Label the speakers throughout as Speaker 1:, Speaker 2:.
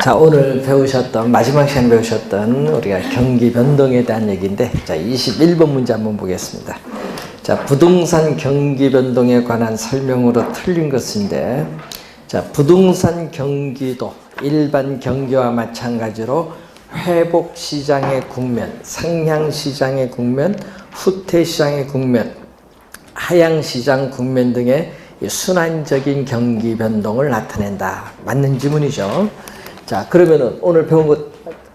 Speaker 1: 자, 오늘 배우셨던, 마지막 시간에 배우셨던 우리가 경기 변동에 대한 얘기인데, 자, 21번 문제 한번 보겠습니다. 자, 부동산 경기 변동에 관한 설명으로 틀린 것인데, 자, 부동산 경기도 일반 경기와 마찬가지로 회복 시장의 국면, 상향 시장의 국면, 후퇴 시장의 국면, 하향 시장 국면 등의 순환적인 경기 변동을 나타낸다. 맞는 지문이죠. 자, 그러면은 오늘 배운 거,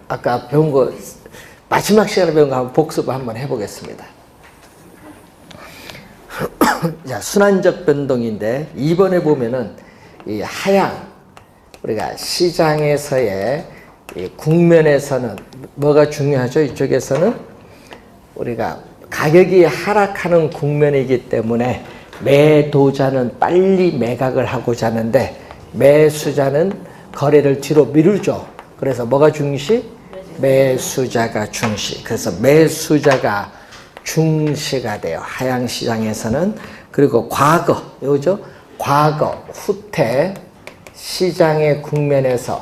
Speaker 1: 아까 배운 거, 마지막 시간에 배운 거 한번 복습 한번 해보겠습니다. 자, 순환적 변동인데, 이번에 보면은 이 하향, 우리가 시장에서의 이 국면에서는 뭐가 중요하죠? 이쪽에서는 우리가 가격이 하락하는 국면이기 때문에 매도자는 빨리 매각을 하고자 하는데 매수자는 거래를 뒤로 미루죠. 그래서 뭐가 중시? 매수자가 중시. 그래서 매수자가 중시가 돼요. 하향 시장에서는. 그리고 과거, 요죠? 과거, 후퇴 시장의 국면에서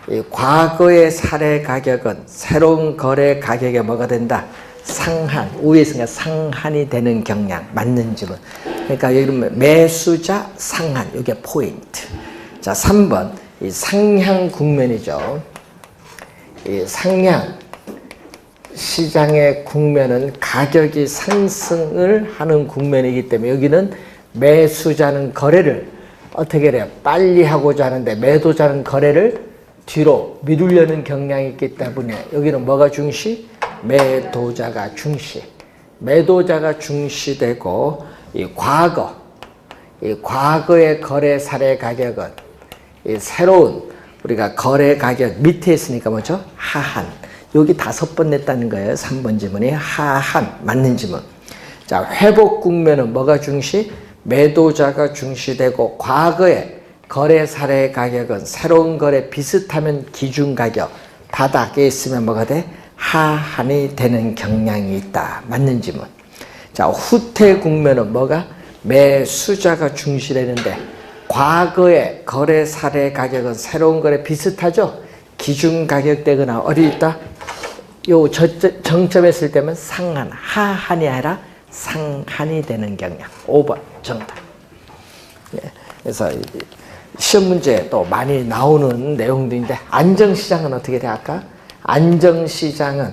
Speaker 1: 이 과거의 사례 가격은 새로운 거래 가격에 뭐가 된다? 상한, 위에서 상한이 되는 경향. 맞는 지문. 그러니까 여기 보면 매수자 상한, 이게 포인트. 자, 3번. 이 상향 국면이죠. 이 상향 시장의 국면은 가격이 상승을 하는 국면이기 때문에 여기는 매수자는 거래를 어떻게 해요? 빨리 하고자 하는데 매도자는 거래를 뒤로 미루려는 경향이 있기 때문에 여기는 뭐가 중시? 매도자가 중시. 매도자가 중시되고 이 과거의 거래 사례 가격은 이 새로운 우리가 거래 가격 밑에 있으니까 뭐죠? 하한. 여기 5번 냈다는 거예요. 3번 지문이 하한. 맞는 지문. 자, 회복 국면은 뭐가 중시? 매도자가 중시되고 과거의 거래 사례 가격은 새로운 거래 비슷하면 기준 가격 바닥에 있으면 뭐가 돼? 하한이 되는 경향이 있다. 맞는 지문. 자, 후퇴 국면은 뭐가? 매수자가 중시되는데 과거의 거래 사례 가격은 새로운 거래 비슷하죠? 기준 가격대거나 어디 있다? 요 정점에 있을 때면 상한, 하한이 아니라 상한이 되는 경향. 5번 정답. 예, 그래서 시험 문제 또 많이 나오는 내용들인데 안정시장은 어떻게 돼? 아까 안정시장은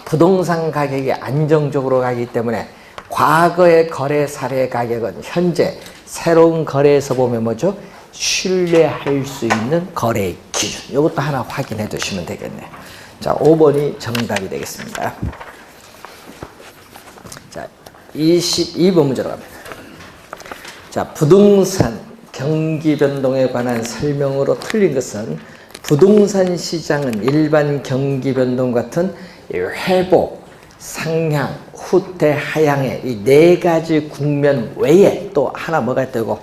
Speaker 1: 부동산 가격이 안정적으로 가기 때문에 과거의 거래 사례 가격은 현재 새로운 거래에서 보면 뭐죠? 신뢰할 수 있는 거래의 기준. 이것도 하나 확인해 두시면 되겠네요. 자, 5번이 정답이 되겠습니다. 자, 22번 문제로 갑니다. 자, 부동산 경기 변동에 관한 설명으로 틀린 것은 부동산 시장은 일반 경기 변동 같은 회복, 상향, 후퇴, 하향의 이 4가지 국면 외에 또 하나 뭐가 있다고?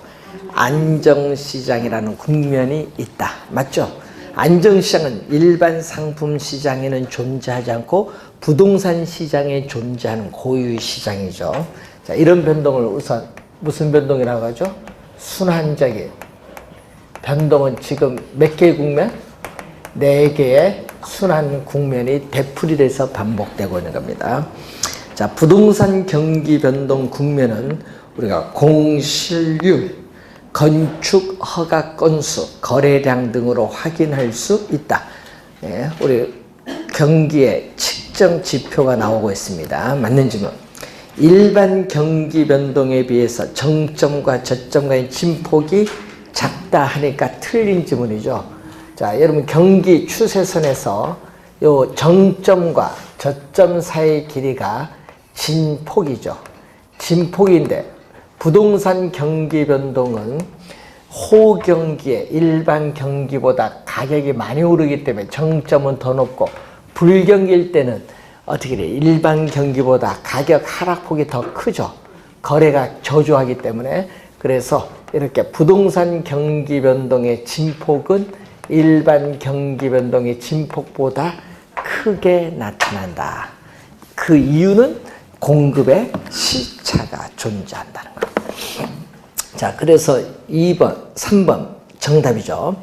Speaker 1: 안정시장이라는 국면이 있다. 맞죠? 안정시장은 일반 상품 시장에는 존재하지 않고 부동산 시장에 존재하는 고유 시장이죠. 자, 이런 변동을 우선 무슨 변동이라고 하죠? 순환적인 변동은 지금 몇 개의 국면? 4개의 순환 국면이 되풀이돼서 반복되고 있는 겁니다. 자, 부동산 경기 변동 국면은 우리가 공실률, 건축 허가 건수, 거래량 등으로 확인할 수 있다. 예, 우리 경기의 측정 지표가 나오고 있습니다. 맞는 지문. 일반 경기 변동에 비해서 정점과 저점과의 진폭이 작다 하니까 틀린 지문이죠. 자, 여러분 경기 추세선에서 요 정점과 저점 사이의 길이가 진폭이죠. 진폭인데 부동산 경기 변동은 호경기에 일반 경기보다 가격이 많이 오르기 때문에 정점은 더 높고 불경기일 때는 어떻게 돼? 일반 경기보다 가격 하락폭이 더 크죠. 거래가 저조하기 때문에. 그래서 이렇게 부동산 경기 변동의 진폭은 일반 경기 변동의 진폭보다 크게 나타난다. 그 이유는 공급의 시차가 존재한다는 것. 자, 그래서 2번, 3번 정답이죠.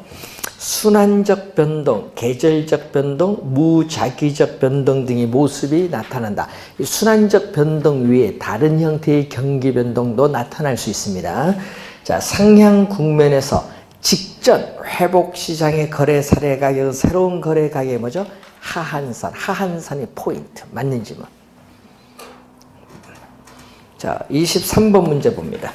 Speaker 1: 순환적 변동, 계절적 변동, 무작위적 변동 등의 모습이 나타난다. 이 순환적 변동 위에 다른 형태의 경기 변동도 나타날 수 있습니다. 자, 상향 국면에서 직전 회복 시장의 거래 사례 가격은 새로운 거래 가격이 뭐죠? 하한선, 하한선이 포인트. 맞는지 뭐. 자, 23번 문제 봅니다.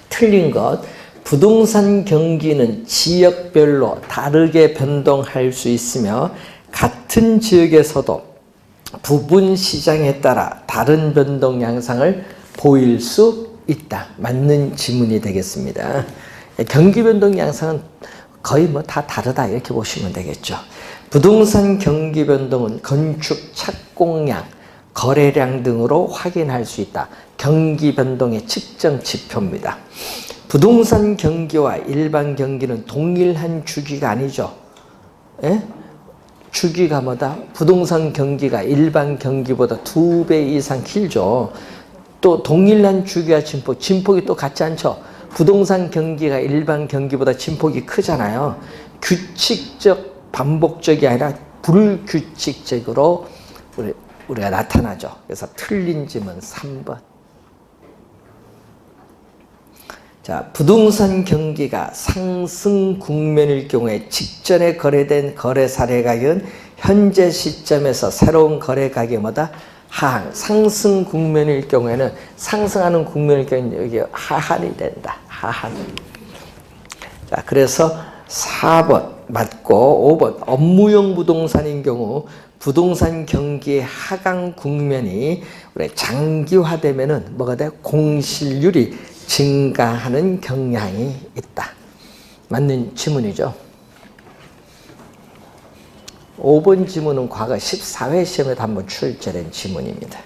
Speaker 1: 틀린 것. 부동산 경기는 지역별로 다르게 변동할 수 있으며 같은 지역에서도 부분 시장에 따라 다른 변동 양상을 보일 수 있다. 맞는 지문이 되겠습니다. 경기 변동 양상은 거의 뭐 다 다르다 이렇게 보시면 되겠죠. 부동산 경기 변동은 건축 착공량, 거래량 등으로 확인할 수 있다. 경기 변동의 측정 지표입니다. 부동산 경기와 일반 경기는 동일한 주기가 아니죠. 예? 주기가 뭐다? 부동산 경기가 일반 경기보다 2배 이상 길죠. 또 동일한 주기와 진폭이 또 같지 않죠. 부동산 경기가 일반 경기보다 진폭이 크잖아요. 규칙적, 반복적이 아니라 불규칙적으로 우리가 나타나죠. 그래서 틀린 질문 3번. 자, 부동산 경기가 상승 국면일 경우에 직전에 거래된 거래 사례 가격은 현재 시점에서 새로운 거래 가격이 뭐다? 하한. 상승 국면일 경우에는 상승하는 국면일 경우에는 여기 하한이 된다. 하한. 자, 그래서 4번 맞고 5번 업무용 부동산인 경우 부동산 경기의 하강 국면이 장기화되면은 뭐가 돼? 공실률이 증가하는 경향이 있다. 맞는 지문이죠. 5번 지문은 과거 14회 시험에도 한번 출제된 지문입니다.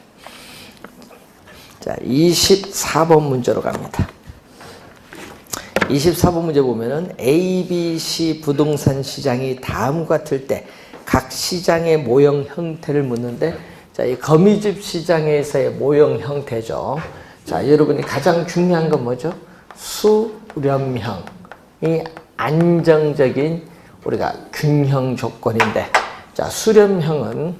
Speaker 1: 자, 24번 문제로 갑니다. 24번 문제 보면은 A, B, C 부동산 시장이 다음과 같을 때 각 시장의 모형 형태를 묻는데, 자, 이 거미집 시장에서의 모형 형태죠. 자, 여러분이 가장 중요한 건 뭐죠? 수렴형이 안정적인 우리가 균형 조건인데, 자, 수렴형은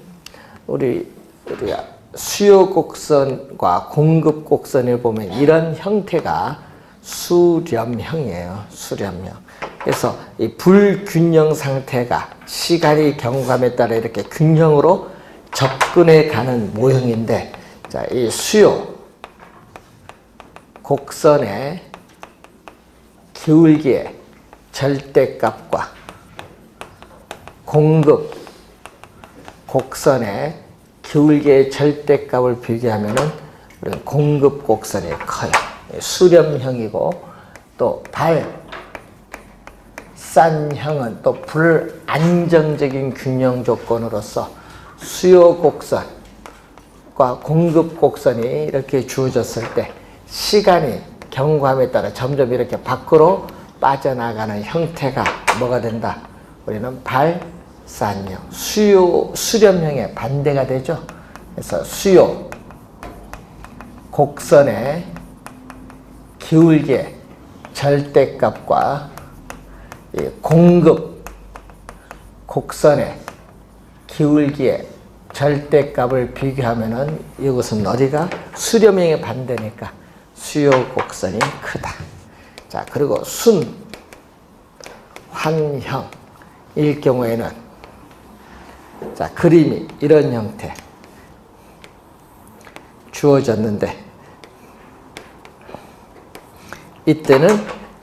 Speaker 1: 우리가 수요 곡선과 공급 곡선을 보면 이런 형태가 수렴형이에요. 수렴형. 그래서 이 불균형 상태가 시간이 경감에 따라 이렇게 균형으로 접근해 가는 모형인데, 자, 이 수요 곡선의 기울기의 절대값과 공급 곡선의 기울기의 절대값을 비교하면은 공급 곡선이 커요. 수렴형이고, 또 발산형은 또 불안정적인 균형 조건으로서 수요 곡선과 공급 곡선이 이렇게 주어졌을 때 시간이 경과함에 따라 점점 이렇게 밖으로 빠져나가는 형태가 뭐가 된다? 우리는 발산형, 수렴형의 반대가 되죠. 그래서 수요 곡선의 기울기의 절대값과 공급 곡선의 기울기의 절대값을 비교하면은 이것은 어디가 수렴형의 반대니까 수요 곡선이 크다. 자, 그리고 순환형일 경우에는, 자, 그림이 이런 형태 주어졌는데, 이때는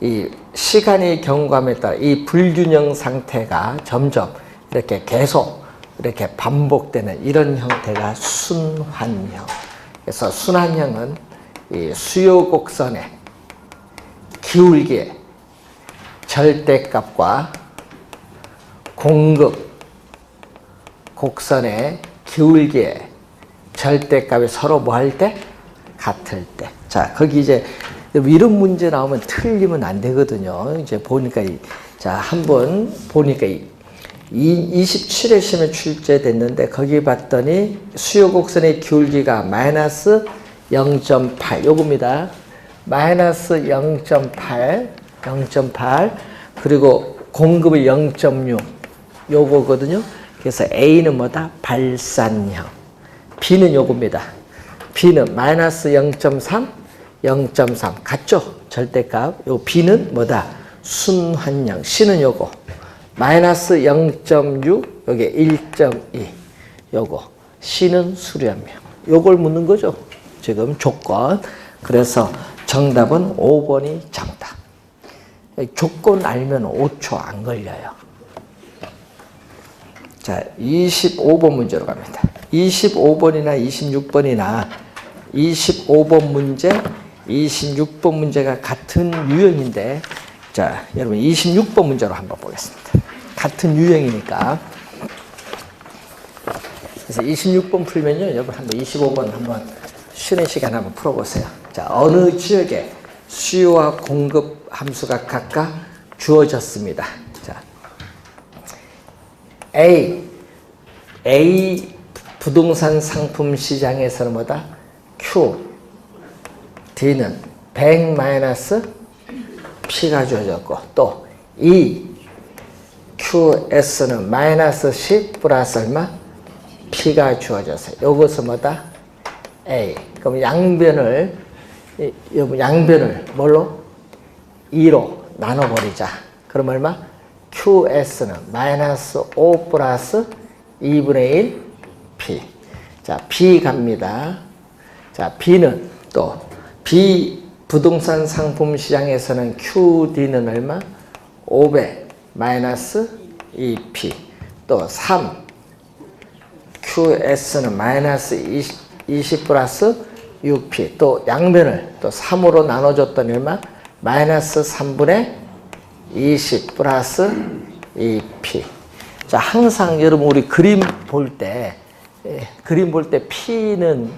Speaker 1: 이 시간이 경과함에 따라 이 불균형 상태가 점점 이렇게 계속 이렇게 반복되는 이런 형태가 순환형. 그래서 순환형은 이 수요 곡선의 기울기의 절대값과 공급 곡선의 기울기의 절대값이 서로 뭐 할 때? 같을 때. 자, 거기 이제 이런 문제 나오면 틀리면 안 되거든요. 이제 보니까, 자, 한번 보니까 27회 시험에 출제됐는데, 거기 봤더니 수요 곡선의 기울기가 마이너스 0.8 요겁니다. 마이너스 0.8 그리고 공급이 0.6 요거거든요. 그래서 A는 뭐다? 발산형. B는 요겁니다. B는 마이너스 0.3, 0.3 같죠? 절대값. 요 B는 뭐다? 순환형. C는 요거 마이너스 0.6, 여기 1.2 요거. C는 수렴형. 요걸 묻는 거죠. 지금 조건. 그래서 정답은 5번이 정답. 조건 알면 5초 안 걸려요. 자, 25번 문제로 갑니다. 25번이나 26번이나 25번 문제, 26번 문제가 같은 유형인데, 자, 여러분 26번 문제로 한번 보겠습니다. 같은 유형이니까. 그래서 26번 풀면요, 여러분 한번 25번 한번 쉬는 시간 한번 풀어보세요. 자, 어느 지역에 수요와 공급 함수가 각각 주어졌습니다. 자, A 부동산 상품 시장에서는 뭐다? Q, D는 100-P가 주어졌고, 또 QS는 마이너스 10 플러스 얼마? P가 주어졌어요. 요것은 뭐다? A. 그럼 양변을 뭘로? 2로 나눠버리자. 그럼 얼마? QS는 마이너스 5 플러스 2분의 1 P. 자, B 갑니다. 자, B는 또 B 부동산 상품 시장에서는 QD는 얼마? 500 마이너스 2P. 또 3 QS는 마이너스 20 플러스 6P. 또 양변을 또 3으로 나눠줬더니 얼마? 마이너스 3분의 20 플러스 2P. 자, 항상 여러분 우리 그림 볼 때 P는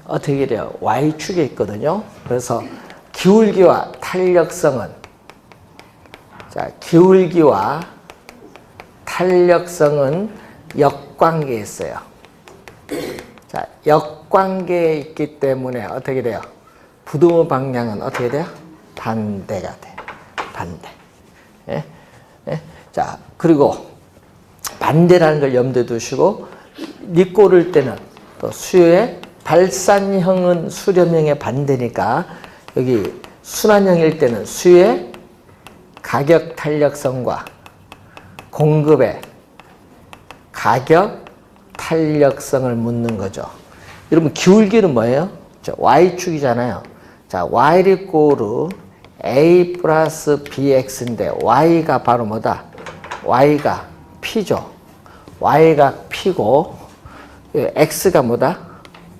Speaker 1: 어떻게 돼요? Y축에 있거든요. 그래서 기울기와 탄력성은, 자, 기울기와 탄력성은 역관계에 있어요. 자, 역관계에 있기 때문에 어떻게 돼요? 부등호 방향은 어떻게 돼요? 반대가 돼요. 반대. 예? 예? 자, 그리고 반대라는 걸 염두에 두시고, 니꼬를 때는 또 수요의 발산형은 수렴형의 반대니까, 여기 순환형일 때는 수요의 가격 탄력성과 공급의 가격 탄력성을 묻는 거죠. 여러분 기울기는 뭐예요? Y축이잖아요. 자, Y 이꼬르 A 플러스 BX인데 Y가 바로 뭐다? Y가 P죠. Y가 P고 X가 뭐다?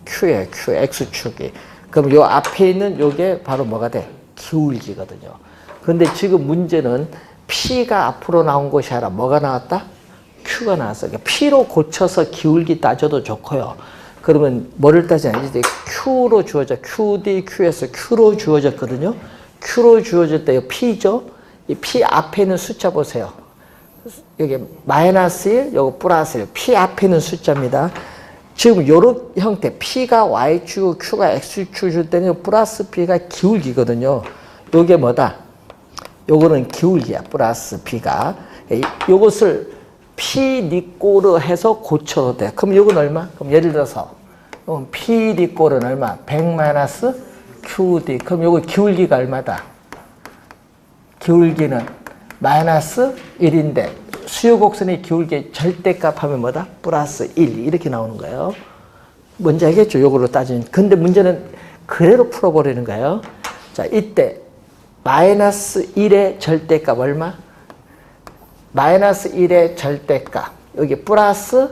Speaker 1: Q예요. Q, X축이. 그럼 요 앞에 있는 요게 바로 뭐가 돼? 기울기거든요. 근데 지금 문제는 P가 앞으로 나온 것이 아니라 뭐가 나왔다? Q가 나왔어요. 그러니까 P로 고쳐서 기울기 따져도 좋고요. 그러면 뭐를 따지냐? 이제 Q로 주어져. QD, QS, Q로 주어졌거든요. Q로 주어질 때 P죠? 이 P 앞에 있는 숫자 보세요. 여기 마이너스 1, 요거 플러스 1. P 앞에 있는 숫자입니다. 지금 요런 형태, P가 Y축, Q가 X축 줄 때는 플러스 P가 기울기거든요. 요게 뭐다? 요거는 기울기야, 플러스 P가. 요것을 P 니꼬르 해서 고쳐도 돼. 그럼 요건 얼마? 그럼 예를 들어서, P 니꼬르는 얼마? 100 마이너스 QD. 그럼 요거 기울기가 얼마다? 기울기는 마이너스 1인데, 수요 곡선의 기울기 절대값 하면 뭐다? 플러스 1. 이렇게 나오는 거예요. 뭔지 알겠죠? 요걸로 따지면. 근데 문제는 그대로 풀어버리는 거예요. 자, 이때 마이너스 1의 절대값 얼마? 마이너스 1의 절대값. 여기 플러스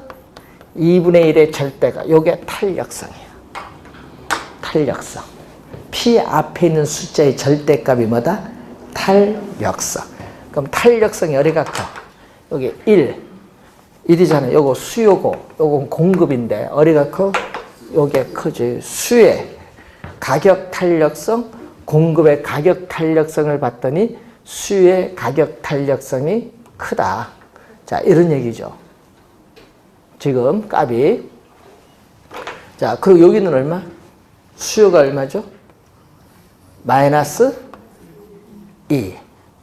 Speaker 1: 2분의 1의 절대값. 요게 탄력성이에요. 탄력성. P 앞에 있는 숫자의 절대값이 뭐다? 탄력성. 그럼 탄력성이 어디가 커? 여기 1이잖아요. 요거 수요고, 요건 공급인데, 어디가 커? 요게 크지. 수의 가격 탄력성, 공급의 가격 탄력성을 봤더니 수의 가격 탄력성이 크다. 자, 이런 얘기죠. 지금 값이. 자, 그리고 여기는 얼마? 수요가 얼마죠? 마이너스 2.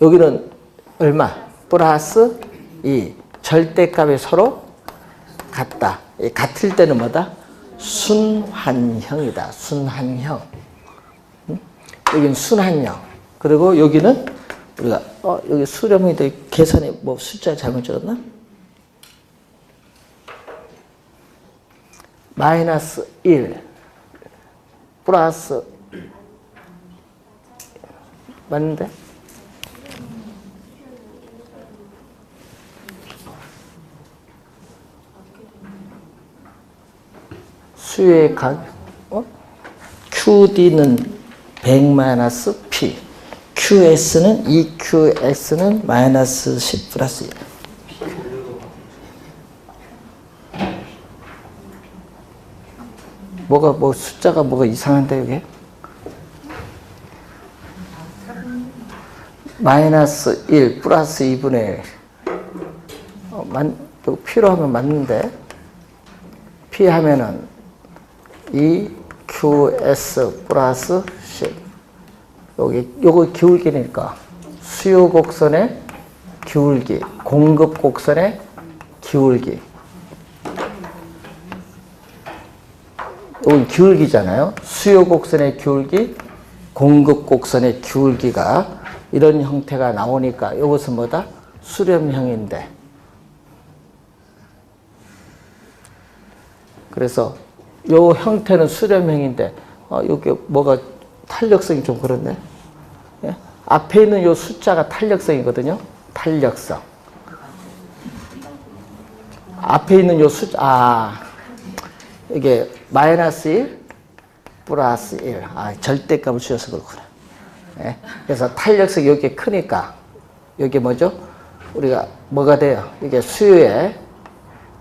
Speaker 1: 여기는 얼마? 플러스 이 절대값이 서로 같다. 같을 때는 뭐다? 순환형이다. 순환형. 여기는 순환형. 그리고 여기는 우리가 여기 수렴이 계산에 뭐 숫자 잘못 적었나? 마이너스 1 플러스 맞는데? 수의 각 QD는 100 마이너스 P QS는 EQX는 마이너스 10 플러스 1 뭐 숫자가 뭐가 이상한데 이게? 마이너스 1 플러스 2분의 1 P로 하면 맞는데 P 하면은 EQS 플러스 10 요거 기울기니까 수요 곡선의 기울기 공급 곡선의 기울기 이건 기울기잖아요. 수요 곡선의 기울기, 공급 곡선의 기울기가 이런 형태가 나오니까 이것은 뭐다? 수렴형인데. 그래서 이 형태는 수렴형인데 여기 뭐가 탄력성이 좀 그렇네. 예? 앞에 있는 이 숫자가 탄력성이거든요. 탄력성. 앞에 있는 이 숫자, 이게 마이너스 1 플러스 1 절대값을 주셔서 그렇구나. 예? 그래서 탄력성이 여기 크니까 여기 뭐죠? 우리가 뭐가 돼요? 이게 수요의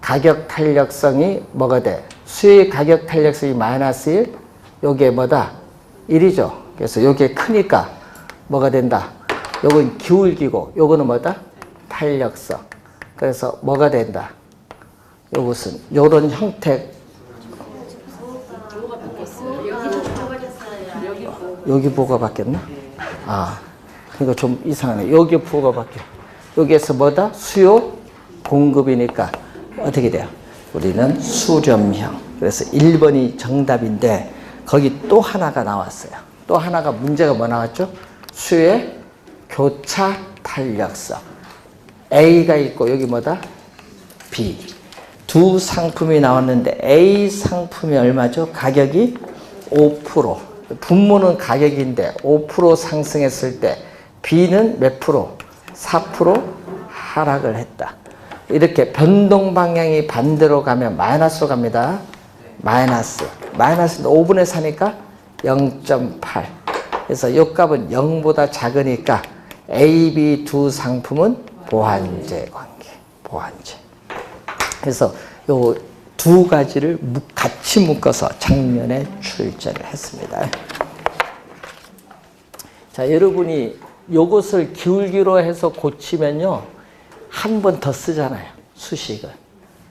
Speaker 1: 가격 탄력성이 뭐가 돼? 수요의 가격 탄력성이 마이너스 1 여기에 뭐다? 1이죠. 그래서 여기에 크니까 뭐가 된다? 요건 기울기고 요거는 뭐다? 탄력성. 그래서 뭐가 된다? 요것은 요런 형태 여기 부호가 바뀌었나? 그러니까 좀 이상하네. 여기 부호가 바뀌어. 여기에서 뭐다? 수요, 공급이니까 어떻게 돼요? 우리는 수렴형. 그래서 1번이 정답인데 거기 또 하나가 나왔어요. 또 하나가 문제가 뭐 나왔죠? 수의 교차 탄력성. A가 있고 여기 뭐다? B. 두 상품이 나왔는데 A 상품이 얼마죠? 가격이 5%. 분모는 가격인데 5% 상승했을 때 B는 몇 프로? 4% 하락을 했다. 이렇게 변동 방향이 반대로 가면 마이너스로 갑니다. 마이너스 5분의 4니까 0.8. 그래서 이 값은 0보다 작으니까 A, B 두 상품은 보완제 관계. 보완제. 그래서 요 두 가지를 같이 묶어서 장면에 출제를 했습니다. 자, 여러분이 요것을 기울기로 해서 고치면요. 한 번 더 쓰잖아요. 수식을.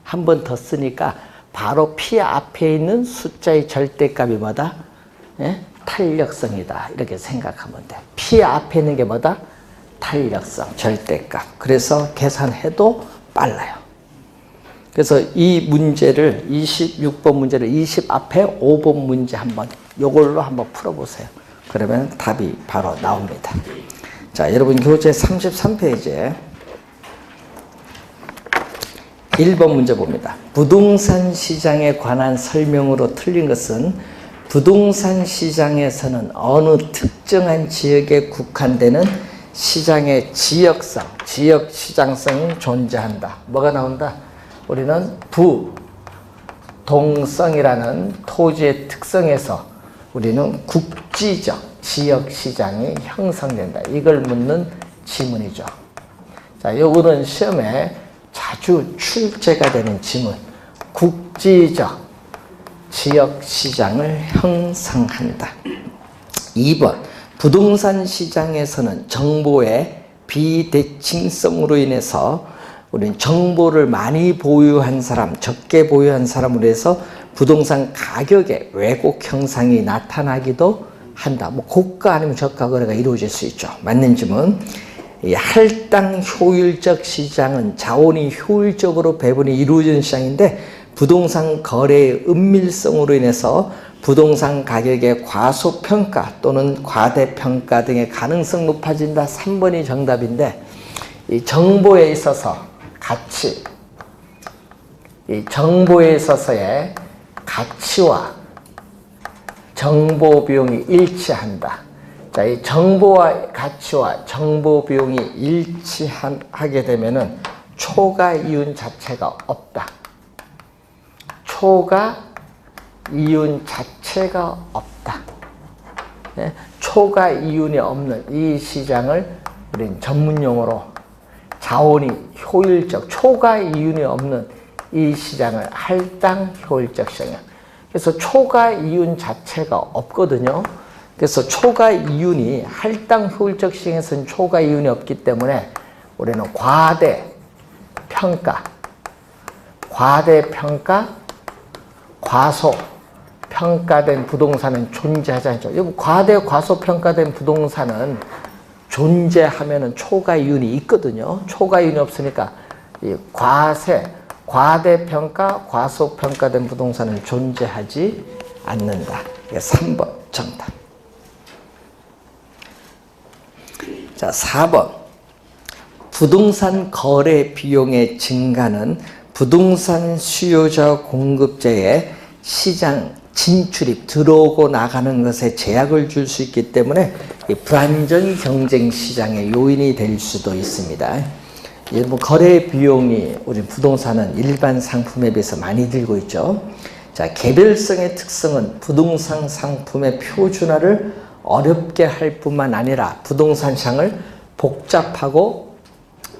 Speaker 1: 한 번 더 쓰니까 바로 P 앞에 있는 숫자의 절대값이 뭐다? 예? 탄력성이다. 이렇게 생각하면 돼. P 앞에 있는 게 뭐다? 탄력성, 절대값. 그래서 계산해도 빨라요. 그래서 이 문제를 26번 문제를 20 앞에 5번 문제 한번 요걸로 한번 풀어보세요. 그러면 답이 바로 나옵니다. 자, 여러분 교재 33페이지에 1번 문제 봅니다. 부동산 시장에 관한 설명으로 틀린 것은 부동산 시장에서는 어느 특정한 지역에 국한되는 시장의 지역성, 지역 시장성이 존재한다. 뭐가 나온다? 우리는 부동성이라는 토지의 특성에서 우리는 국지적 지역 시장이 형성된다. 이걸 묻는 지문이죠. 자, 요거는 시험에 자주 출제가 되는 지문. 국지적 지역 시장을 형성한다. 2번. 부동산 시장에서는 정보의 비대칭성으로 인해서 우리는 정보를 많이 보유한 사람, 적게 보유한 사람으로 해서 부동산 가격의 왜곡 현상이 나타나기도 한다. 뭐 고가 아니면 저가 거래가 이루어질 수 있죠. 맞는 질문. 이 할당 효율적 시장은 자원이 효율적으로 배분이 이루어지는 시장인데 부동산 거래의 은밀성으로 인해서 부동산 가격의 과소평가 또는 과대평가 등의 가능성 높아진다. 3번이 정답인데 이 정보에 있어서 가치, 이 정보에 있어서의 가치와 정보 비용이 일치한다. 자, 이 정보와 가치와 정보 비용이 일치하게 되면은 초과 이윤 자체가 없다. 초과 이윤 자체가 없다. 네? 초과 이윤이 없는 이 시장을 우리는 전문용어로 자원이 효율적, 초과 이윤이 없는 이 시장을 할당 효율적 시장이야. 그래서 초과 이윤 자체가 없거든요. 그래서 초과 이윤이 할당 효율적 시장에서는 초과 이윤이 없기 때문에 우리는 과대평가, 과소평가된 부동산은 존재하지 않죠. 과소평가된 부동산은 존재하면은 초과 이윤이 있거든요. 초과 이윤이 없으니까 이 과대평가, 과소평가된 부동산은 존재하지 않는다. 이게 3번 정답. 자, 4번. 부동산 거래 비용의 증가는 부동산 수요자 공급자의 시장 진출입, 들어오고 나가는 것에 제약을 줄 수 있기 때문에 불안정 경쟁 시장의 요인이 될 수도 있습니다. 뭐 거래 비용이 우리 부동산은 일반 상품에 비해서 많이 들고 있죠. 자, 개별성의 특성은 부동산 상품의 표준화를 어렵게 할 뿐만 아니라 부동산 시장을 복잡하고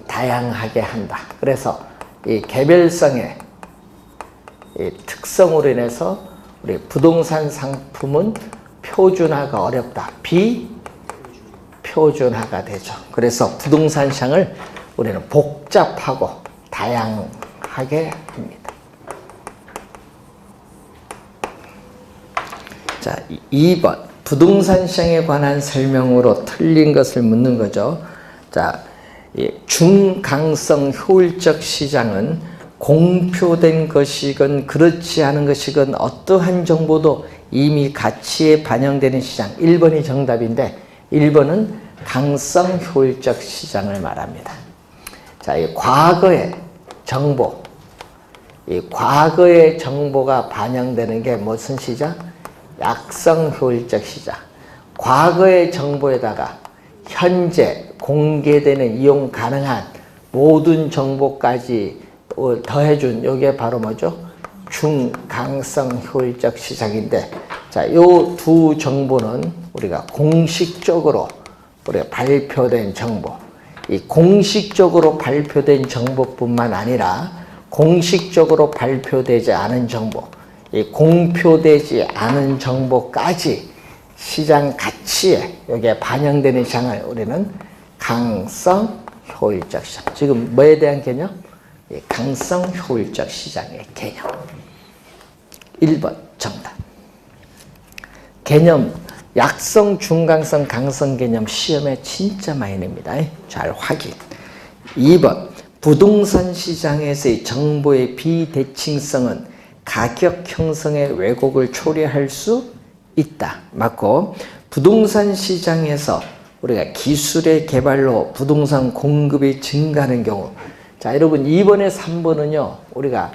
Speaker 1: 다양하게 한다. 그래서 이 개별성의 이 특성으로 인해서 우리 부동산 상품은 표준화가 어렵다. 비표준화가 되죠. 그래서 부동산 시장을 우리는 복잡하고 다양하게 합니다. 자, 2번. 부동산 시장에 관한 설명으로 틀린 것을 묻는 거죠. 자, 중강성 효율적 시장은 공표된 것이건 그렇지 않은 것이건 어떠한 정보도 이미 가치에 반영되는 시장. 1번이 정답인데 1번은 강성 효율적 시장을 말합니다. 자, 이 과거의 정보, 이 과거의 정보가 반영되는 게 무슨 시장? 약성 효율적 시장. 과거의 정보에다가 현재 공개되는 이용 가능한 모든 정보까지 더해준 요게 바로 뭐죠? 중강성 효율적 시장인데, 자, 요 두 정보는 우리가 공식적으로 발표된 정보. 이 공식적으로 발표된 정보뿐만 아니라 공식적으로 발표되지 않은 정보, 이 공표되지 않은 정보까지 시장 가치에 여기에 반영되는 시장을 우리는 강성 효율적 시장. 지금 뭐에 대한 개념? 강성 효율적 시장의 개념. 1번 정답. 개념 약성, 중강성, 강성 개념 시험에 진짜 많이 냅니다. 잘 확인. 2번 부동산 시장에서의 정보의 비대칭성은 가격 형성의 왜곡을 초래할 수 있다. 맞고, 부동산 시장에서 우리가 기술의 개발로 부동산 공급이 증가하는 경우, 자, 여러분 2번에 3번은요 우리가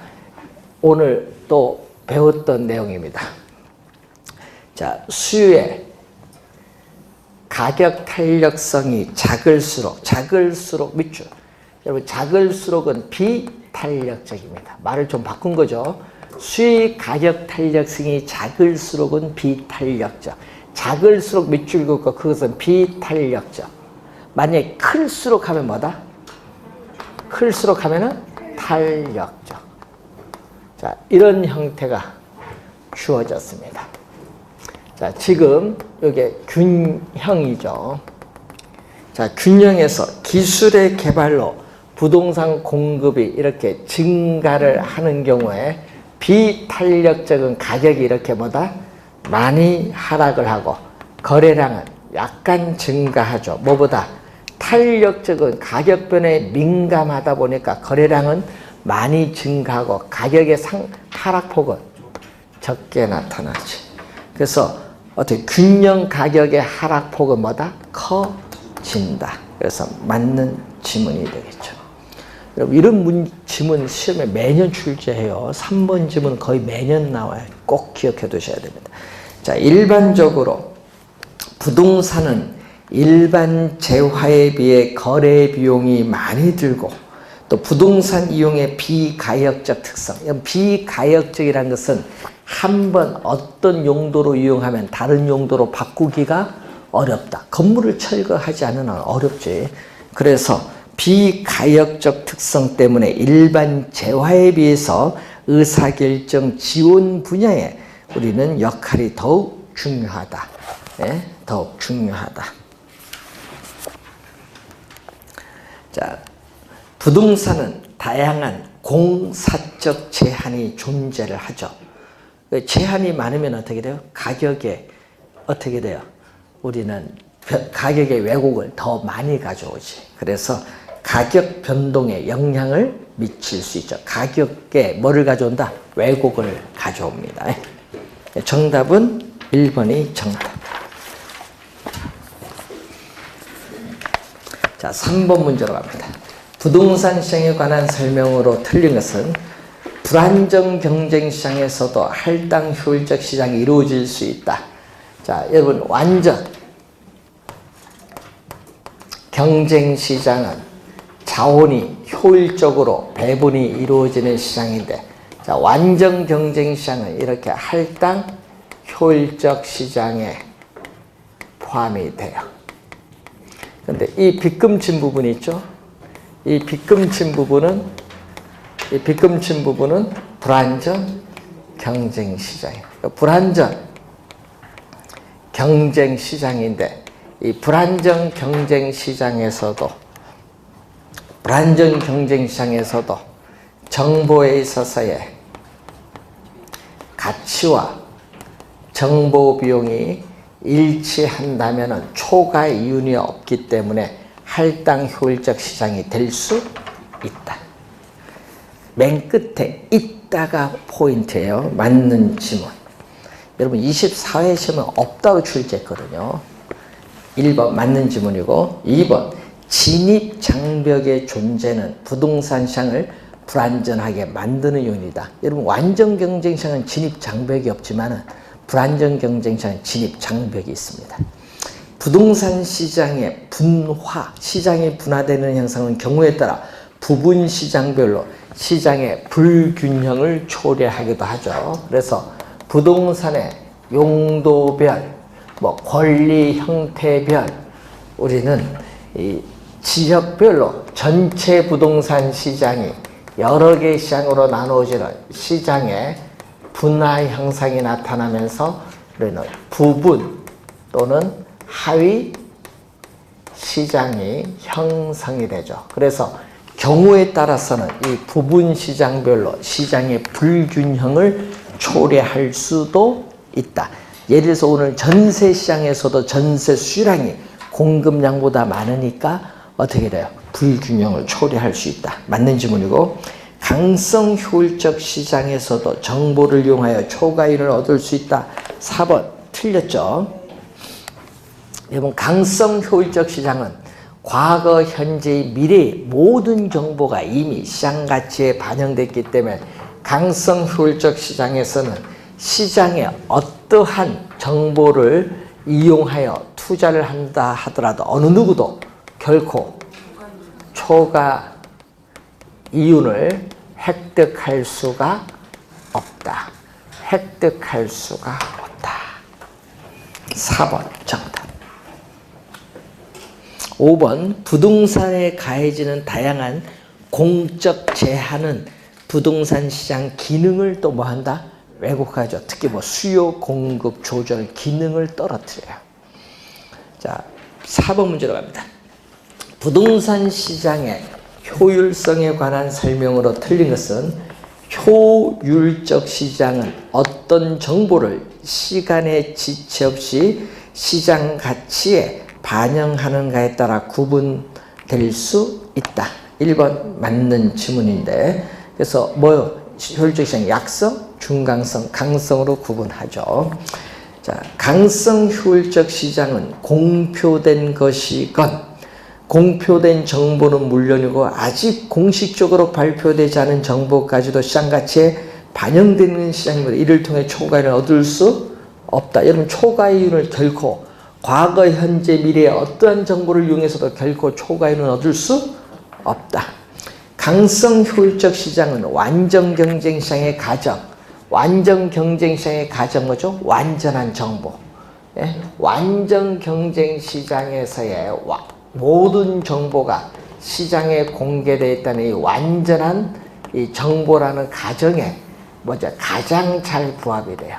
Speaker 1: 오늘 또 배웠던 내용입니다. 자, 수요의 가격 탄력성이 작을수록 밑줄. 여러분 작을수록은 비탄력적입니다. 말을 좀 바꾼 거죠. 수요의 가격 탄력성이 작을수록은 비탄력적. 작을수록 밑줄 긋고 그것은 비탄력적. 만약에 클수록 하면 뭐다? 클수록 하면은 탄력적. 자, 이런 형태가 주어졌습니다. 자, 지금 이게 균형이죠. 자, 균형에서 기술의 개발로 부동산 공급이 이렇게 증가를 하는 경우에 비탄력적인 가격이 이렇게 뭐다? 많이 하락을 하고 거래량은 약간 증가하죠. 뭐보다? 탄력적인 가격 변화에 민감하다 보니까 거래량은 많이 증가하고 가격의 하락폭은 적게 나타나지. 그래서 어떻게 균형 가격의 하락폭은 뭐다? 커진다. 그래서 맞는 지문이 되겠죠. 여러분 이런 지문 시험에 매년 출제해요. 3번 지문 거의 매년 나와요. 꼭 기억해 두셔야 됩니다. 자, 일반적으로 부동산은 일반 재화에 비해 거래 비용이 많이 들고 또 부동산 이용의 비가역적 특성. 비가역적이라는 것은 한번 어떤 용도로 이용하면 다른 용도로 바꾸기가 어렵다. 건물을 철거하지 않으면 어렵지. 그래서 비가역적 특성 때문에 일반 재화에 비해서 의사결정 지원 분야에 우리는 역할이 더욱 중요하다. 네? 더욱 중요하다. 자, 부동산은 다양한 공사적 제한이 존재를 하죠. 제한이 많으면 어떻게 돼요? 가격에 어떻게 돼요? 우리는 가격의 왜곡을 더 많이 가져오지. 그래서 가격 변동에 영향을 미칠 수 있죠. 가격에 뭐를 가져온다? 왜곡을 가져옵니다. 정답은 1번이 정답. 자, 3번 문제로 갑니다. 부동산 시장에 관한 설명으로 틀린 것은 불안정 경쟁 시장에서도 할당 효율적 시장이 이루어질 수 있다. 자, 여러분 완전 경쟁 시장은 자원이 효율적으로 배분이 이루어지는 시장인데, 자, 완전 경쟁 시장은 이렇게 할당 효율적 시장에 포함이 돼요. 근데 이 빗금친 부분이 있죠? 이 빗금친 부분은 불안전 경쟁 시장이에요. 불안전 경쟁 시장인데, 이 불안정 경쟁 시장에서도 정보에 있어서의 가치와 정보 비용이 일치한다면 초과 이윤이 없기 때문에 할당 효율적 시장이 될 수 있다. 맨 끝에 있다가 포인트예요. 맞는 지문. 여러분 24회 시험은 없다고 출제했거든요. 1번 맞는 지문이고, 2번 진입 장벽의 존재는 부동산 시장을 불안전하게 만드는 요인이다. 여러분 완전 경쟁 시장은 진입 장벽이 없지만 불안전 경쟁 시장은 진입 장벽이 있습니다. 부동산 시장의 시장이 분화되는 현상은 경우에 따라 부분 시장별로 시장의 불균형을 초래하기도 하죠. 그래서 부동산의 용도별, 권리 형태별, 우리는 이 지역별로 전체 부동산 시장이 여러 개의 시장으로 나누어지는 시장의 분화 현상이 나타나면서 우리는 부분 또는 하위 시장이 형성이 되죠. 그래서 경우에 따라서는 이 부분 시장별로 시장의 불균형을 초래할 수도 있다. 예를 들어서 오늘 전세 시장에서도 전세 수량이 공급량보다 많으니까 어떻게 돼요? 불균형을 초래할 수 있다. 맞는 지문이고, 강성 효율적 시장에서도 정보를 이용하여 초과이윤을 얻을 수 있다. 4번 틀렸죠? 여러분 강성 효율적 시장은 과거, 현재, 미래의 모든 정보가 이미 시장 가치에 반영됐기 때문에 강성 효율적 시장에서는 시장의 어떠한 정보를 이용하여 투자를 한다 하더라도 어느 누구도 결코 초과 이윤을 획득할 수가 없다. 획득할 수가 없다. 4번 정답. 5번 부동산에 가해지는 다양한 공적 제한은 부동산 시장 기능을 또 뭐한다? 왜곡하죠. 특히 수요 공급 조절 기능을 떨어뜨려요. 자, 4번 문제로 갑니다. 부동산 시장의 효율성에 관한 설명으로 틀린 것은 효율적 시장은 어떤 정보를 시간의 지체 없이 시장 가치에 반영하는가에 따라 구분하는 될 수 있다. 1번 맞는 지문인데, 그래서 뭐요? 효율적 시장 약성, 중강성, 강성으로 구분하죠. 자, 강성 효율적 시장은 공표된 것이건 공표된 정보는 물론이고 아직 공식적으로 발표되지 않은 정보까지도 시장 가치에 반영되는 시장입니다. 이를 통해 초과이윤을 얻을 수 없다. 여러분, 초과이윤을 결코 과거, 현재, 미래의 어떠한 정보를 이용해서도 결코 초과이윤을 얻을 수 없다. 강성 효율적 시장은 완전 경쟁 시장의 가정, 완전 경쟁 시장의 가정 뭐죠? 완전한 정보. 예? 완전 경쟁 시장에서의 모든 정보가 시장에 공개되어 있다는 이 완전한 이 정보라는 가정에 뭐죠? 가장 잘 부합이 돼요.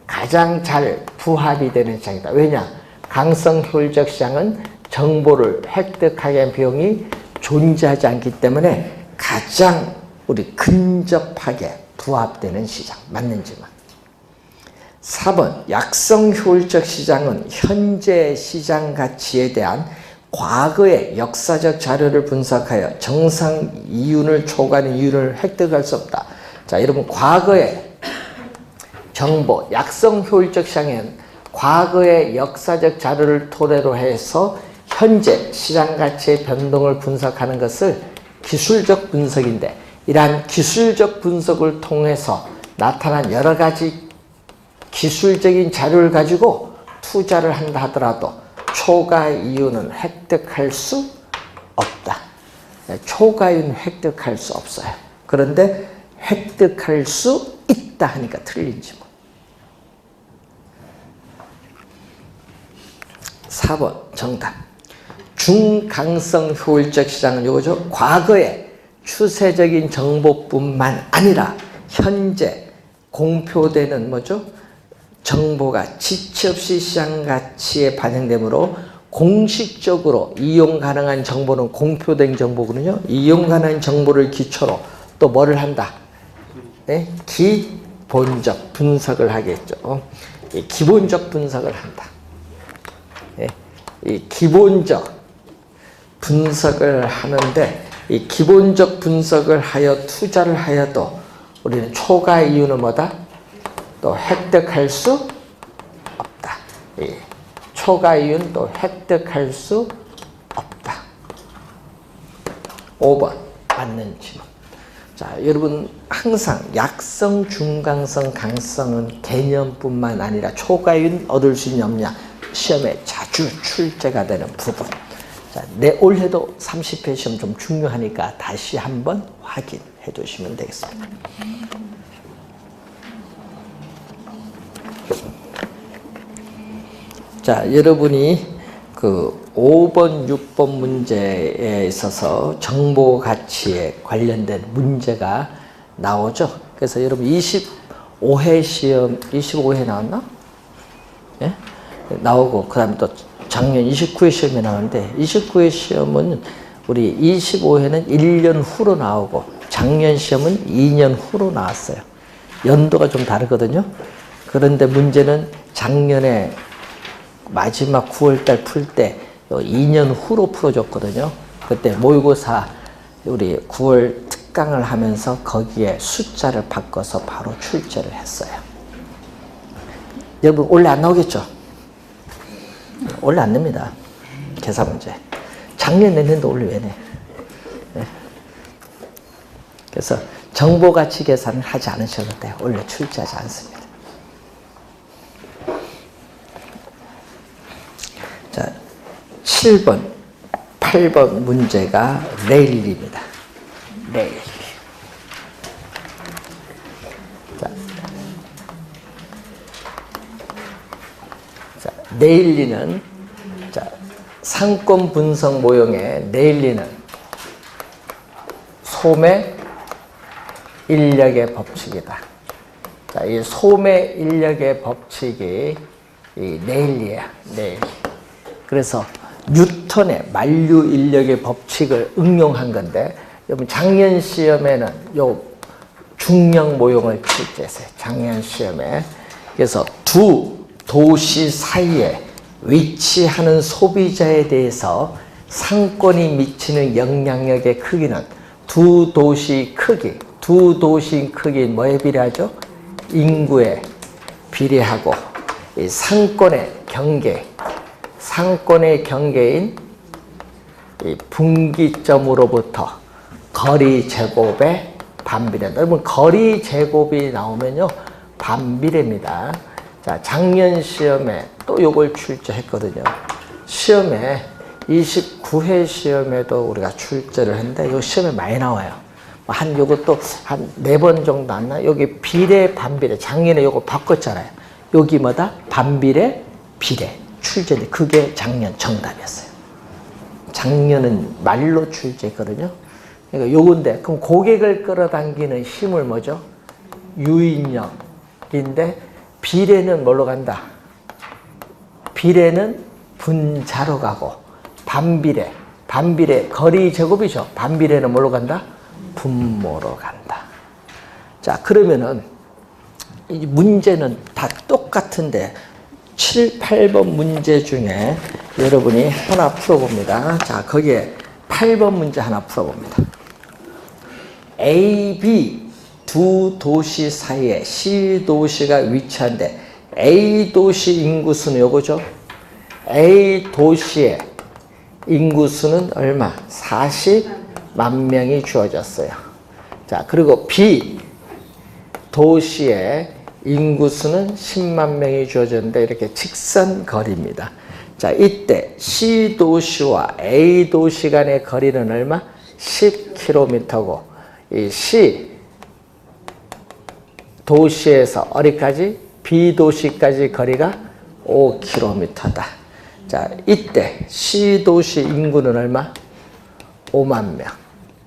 Speaker 1: 가장 잘 부합이 되는 시장이다. 왜냐? 강성 효율적 시장은 정보를 획득하기 위한 비용이 존재하지 않기 때문에 가장 우리 근접하게 부합되는 시장. 맞는지만. 4번 약성 효율적 시장은 현재 시장 가치에 대한 과거의 역사적 자료를 분석하여 정상 이윤을 초과하는 이윤을 획득할 수 없다. 자, 여러분, 과거의 정보, 약성 효율적 시장에는 과거의 역사적 자료를 토대로 해서 현재 시장 가치의 변동을 분석하는 것을 기술적 분석인데, 이러한 기술적 분석을 통해서 나타난 여러 가지 기술적인 자료를 가지고 투자를 한다 하더라도 초과 이윤은 획득할 수 없다. 초과 이윤 획득할 수 없어요. 그런데 획득할 수 있다 하니까 틀린지 뭐. 4번 정답. 중강성 효율적 시장은 이거죠. 과거의 추세적인 정보뿐만 아니라 현재 공표되는 뭐죠? 정보가 지체 없이 시장 가치에 반영되므로 공식적으로 이용 가능한 정보는 공표된 정보거든요. 이용 가능한 정보를 기초로 또 뭐를 한다? 네? 기본적 분석을 하겠죠. 기본적 분석을 한다. 네? 이 기본적 분석을 하는데, 이 기본적 분석을 하여 투자를 하여도 우리는 초과 이윤은 뭐다? 또 획득할 수 없다. 예. 초과 이윤 또 획득할 수 없다. 5번 맞는 질문. 자, 여러분, 항상 약성, 중강성, 강성은 개념뿐만 아니라 초과 이윤 얻을 수 있냐 없냐 시험에 자주 출제가 되는 부분. 자, 올해도 30회 시험 좀 중요하니까 다시 한번 확인해 두시면 되겠습니다. 자, 여러분이 그 5번, 6번 문제에 있어서 정보 가치에 관련된 문제가 나오죠. 그래서 여러분 25회 시험, 25회 나왔나? 예? 나오고, 그 다음에 또 작년 29회 시험이 나오는데, 29회 시험은 우리 25회는 1년 후로 나오고, 작년 시험은 2년 후로 나왔어요. 연도가 좀 다르거든요. 그런데 문제는 작년에 마지막 9월달 풀 때 2년 후로 풀어줬거든요. 그때 모의고사 우리 9월 특강을 하면서 거기에 숫자를 바꿔서 바로 출제를 했어요. 여러분, 원래 안 나오겠죠? 원래 안 냅니다. 계산 문제. 작년 냈는데 올해 왜 내? 네. 그래서 정보가치 계산을 하지 않으셔도 돼요. 원래 출제하지 않습니다. 자, 7번, 8번 문제가 레일리입니다. 레일. 자, 레일리는, 자, 상권 분석 모형의 레일리는 소매 인력의 법칙이다. 자, 이 소매 인력의 법칙이 이 레일리야, 레일. 그래서 뉴턴의 만류 인력의 법칙을 응용한 건데, 여러분 작년 시험에는 요 중력 모형을 출제했어요. 작년 시험에. 그래서 두 도시 사이에 위치하는 소비자에 대해서 상권이 미치는 영향력의 크기는 두 도시 크기, 두 도시 크기 뭐에 비례하죠? 인구에 비례하고 이 상권의 경계인 이 분기점으로부터 거리 제곱의 반비례. 여러분 거리 제곱이 나오면요 반비례입니다. 자, 작년 시험에 또 요걸 출제했거든요. 시험에 29회 시험에도 우리가 출제를 했는데 요 시험에 많이 나와요. 한 요것도 한 4번 정도 안 나요. 여기 비례 반비례. 작년에 요거 바꿨잖아요. 여기 뭐다? 반비례 비례 출제인데 그게 작년 정답이었어요. 작년은 말로 출제했거든요. 그러니까 요건데 그럼 고객을 끌어당기는 힘을 뭐죠? 유인력인데 비례는 뭘로 간다? 비례는 분자로 가고 반비례 거리 제곱이죠. 반비례는 뭘로 간다? 분모로 간다. 자, 그러면은 이 문제는 다 똑같은데 7, 8번 문제 중에 여러분이 하나 풀어봅니다. 자, 거기에 8번 문제 하나 풀어봅니다. A, B 두 도시 사이에 C 도시가 위치한데 A 도시 인구수는 요거죠. A 도시의 인구수는 얼마? 40만 명이 주어졌어요. 자, 그리고 B 도시의 인구수는 10만 명이 주어졌는데 이렇게 직선 거리입니다. 자, 이때 C 도시와 A 도시 간의 거리는 얼마? 10km고 이 C 도시에서 어디까지? B 도시까지 거리가 5km다. 자, 이때 C 도시 인구는 얼마? 5만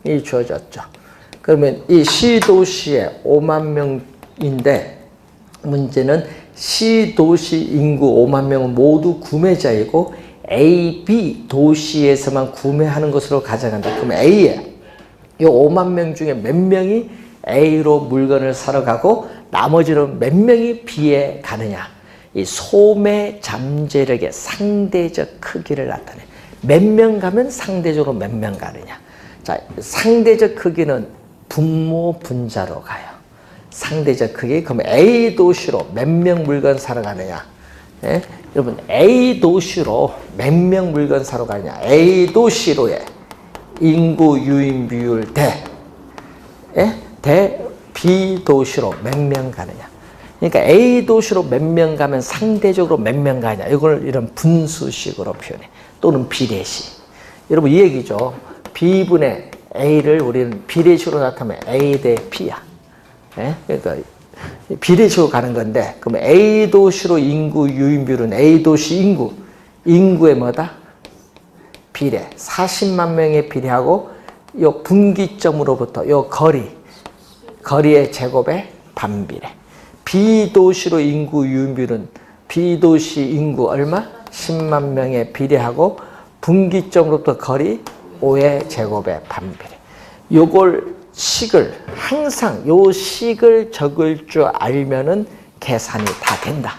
Speaker 1: 명이 주어졌죠. 그러면 이 C 도시의 5만 명인데 문제는 C 도시 인구 5만 명은 모두 구매자이고 A, B 도시에서만 구매하는 것으로 가정한다. 그럼 A에 이 5만 명 중에 몇 명이 A로 물건을 사러 가고 나머지는 몇 명이 B에 가느냐. 이 소매 잠재력의 상대적 크기를 나타내. 몇 명 가면 상대적으로 몇 명 가느냐. 자, 상대적 크기는 분모 분자로 가요. 상대적 크기. 그럼 A 도시로 몇 명 물건 사러 가느냐. 예? 여러분 A 도시로 몇 명 물건 사러 가느냐. A 도시로의 인구 유인 비율 대 B 도시로 몇 명 가느냐. 그러니까 A 도시로 몇 명 가면 상대적으로 몇 명 가냐. 이걸 이런 분수식으로 표현해. 또는 비례식. 여러분 이 얘기죠. B분의 A를 우리는 비례식으로 나타내면 A 대 B야. 예? 그러니까 비례식으로 가는 건데 그럼 A 도시로 인구 유인 비율은 A 도시 인구의 뭐다? 비례. 40만 명에 비례하고 요 분기점으로부터 요 거리의 제곱의 반비례. B 도시로 인구 유인 비율은 B 도시 인구 얼마? 10만 명에 비례하고 분기점으로부터 거리 5의 제곱의 반비례. 요걸 식을 항상 요 식을 적을 줄 알면은 계산이 다 된다.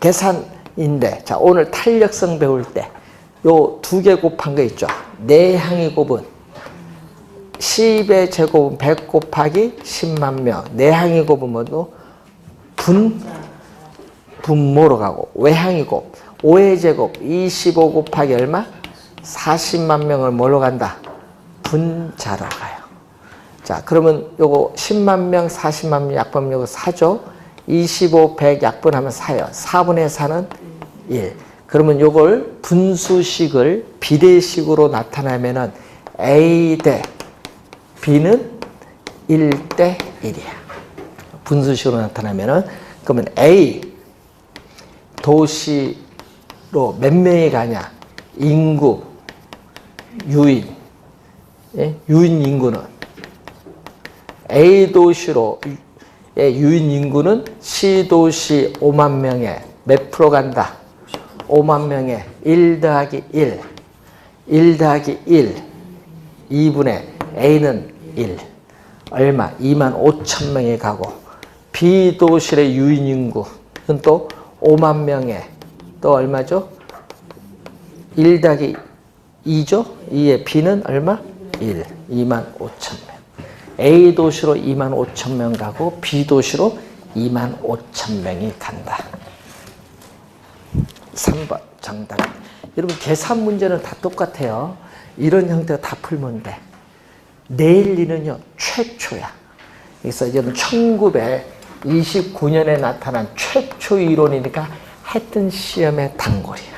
Speaker 1: 계산인데 자 오늘 탄력성 배울 때 요 2개 곱한 거 있죠. 내항이 곱은 10의 제곱은 100 곱하기 10만 명. 내항이 곱은 뭐도 분모로 가고 외항이 곱 5의 제곱 25 곱하기 얼마? 40만 명을 뭘로 간다? 분자로 가요. 자, 그러면 요거 10만 명, 40만 명 약분 요거 4죠. 25, 100 약분하면 4요. 4분의 4는 1. 그러면 요걸 분수식을 비례식으로 나타내면은 A 대 B는 1대 1이야. 분수식으로 나타나면은 그러면 A 도시로 몇 명이 가냐? 인구 유인 인구는 A 도시로 유인 인구는 C 도시 5만 명에 몇 프로 간다? 5만 명에 1 더하기 1 더하기 1 2분의 A는 1 얼마? 2만 5천 명이 가고 B 도시의 유인 인구는 또 5만 명에 또 얼마죠? 1 더하기 2죠? 2의 B는 얼마? 1. 25,000명. A 도시로 25,000명 가고 B 도시로 25,000명이 간다. 3번 정답. 여러분 계산 문제는 다 똑같아요. 이런 형태로 다 풀면 돼. 내일리는요 최초야. 그래서 이제는 1929년에 나타난 최초 이론이니까 했던 시험의 단골이야.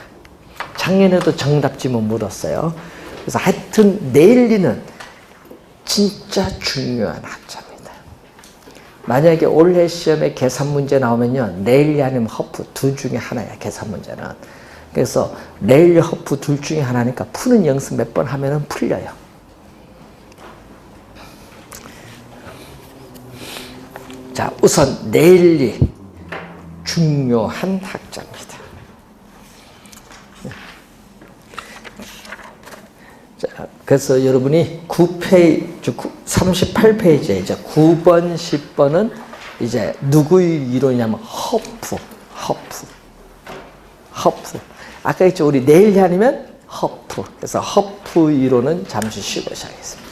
Speaker 1: 작년에도 정답 지문 묻었어요. 그래서 하여튼 내일리는 진짜 중요한 학자입니다. 만약에 올해 시험에 계산 문제 나오면요 내일리 아니면 허프 둘 중에 하나야. 계산 문제는. 그래서 내일리 허프 둘 중에 하나니까 푸는 연습 몇 번 하면은 풀려요. 자, 우선 내일리 중요한 학자입니다. 자, 그래서 여러분이 38페이지에 이제 9번, 10번은 이제 누구의 이론이냐면 허프. 아까 했죠. 우리 내일리 아니면 허프. 그래서 허프 이론은 잠시 쉬고 시작하겠습니다.